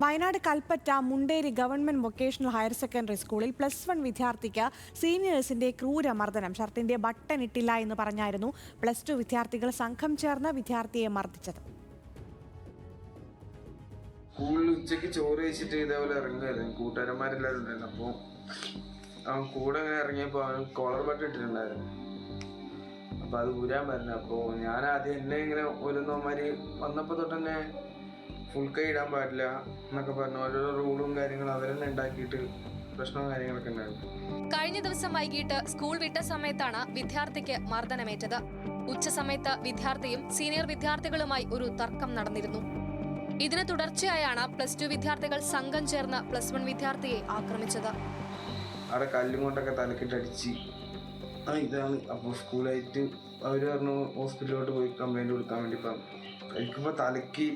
Wayanad Kalpetta Munderi government vocational higher secondary സ്കൂളിൽ +1 വിദ്യാർത്ഥിക്ക് സീനിയേഴ്സിന്റെ ക്രൂരമർദ്ദനം. ഷർട്ടിന്റെ ബട്ടൺ ഇട്ടില്ല എന്ന് പറഞ്ഞായിരുന്നു +2 വിദ്യാർത്ഥികൾ സംഘം ചേർന്ന് വിദ്യാർത്ഥിയെ മർദ്ദിച്ചത്. സ്കൂളിൽ ഉച്ചയ്ക്ക് ചോറ് കഴിച്ചിട്ട് ഇതേപോലെ ഇറങ്ങുമായിരുന്നു. കൂട്ടുകാരന്മാരെല്ലാവരും ഉണ്ടായിരുന്നു. അപ്പോൾ അവൻ കൂടെ അങ്ങനെ ഇറങ്ങിയപ്പോൾ അവൻ കോളർ ബട്ടൺ ഇട്ടിട്ടുണ്ടായിരുന്നു. അപ്പോൾ അത് ഊരാൻ പറഞ്ഞു. അപ്പോൾ ഞാൻ ആദ്യം എന്നെ ഇങ്ങനെ ഓരോന്നോമാര് വന്നപ്പോൾ തൊട്ട് തന്നെ ഫുൾ കൈ ഇടാൻ പാടില്ല എന്നൊക്കെ പറഞ്ഞു ഓരോരോ റൂളും കാര്യങ്ങളും അവരെന്നെ ഉണ്ടാക്കിയിട്ട് പ്രശ്നവും കാര്യങ്ങളൊക്കെ ഉണ്ടായിരുന്നു. കഴിഞ്ഞ ദിവസം വൈകിട്ട് സ്കൂൾ വിട്ട സമയത്താണ് വിദ്യാർത്ഥിക്ക് മർദ്ദനമേറ്റത്. ഉച്ച സമയത്ത് വിദ്യാർത്ഥിയും സീനിയർ വിദ്യാർത്ഥികളുമായി ഒരു തർക്കം നടന്നിരുന്നു. ഇതിന് തുടർച്ചയായാണ് +2 വിദ്യാർത്ഥികൾ സംഘം ചേർന്ന് +1 വിദ്യാർത്ഥിയെ ആക്രമിച്ചത്. അവിടെ കല്ലും കൊണ്ടൊക്കെ തലക്കിട്ടടിച്ച് ഇതാണ്. അപ്പോൾ സ്കൂളായിട്ട് അവർ പറഞ്ഞു ഹോസ്പിറ്റലിലോട്ട് പോയി കംപ്ലൈൻറ്റ് കൊടുക്കാൻ വേണ്ടി പറഞ്ഞു. എനിക്കിപ്പോൾ തലയ്ക്ക്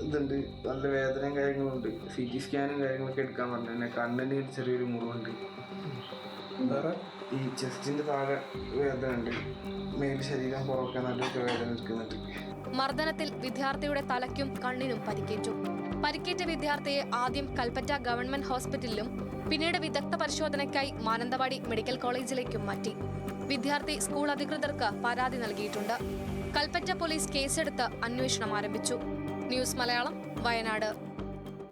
ഇതുണ്ട്, നല്ല വേദനയും കാര്യങ്ങളുണ്ട്. CT സ്കാനും കാര്യങ്ങളൊക്കെ എടുക്കാൻ പറഞ്ഞു. എന്നെ കണ്ണിന് ചെറിയൊരു മുറിവുണ്ട്. വേറെ ഈ ചെസ്റ്റിൻ്റെ താഴെ വേദന ഉണ്ട്. മേൽ ശരീരം പുറമൊക്കെ നല്ലൊക്കെ വേദന എടുക്കുന്നുണ്ട്. മർദ്ദനത്തിൽ വിദ്യാർത്ഥിയുടെ തലയ്ക്കും കണ്ണിനും പരിക്കേറ്റു. പരിക്കേറ്റ വിദ്യാർത്ഥിയെ ആദ്യം കൽപ്പറ്റ ഗവൺമെന്റ് ഹോസ്പിറ്റലിലും പിന്നീട് വിദഗ്ധ പരിശോധനയ്ക്കായി മാനന്തവാടി മെഡിക്കൽ കോളേജിലേക്കും മാറ്റി. വിദ്യാർത്ഥി സ്കൂൾ അധികൃതർക്ക് പരാതി നൽകിയിട്ടുണ്ട്. കൽപ്പറ്റ പോലീസ് കേസെടുത്ത് അന്വേഷണം ആരംഭിച്ചു. ന്യൂസ് മലയാളം, വയനാട്.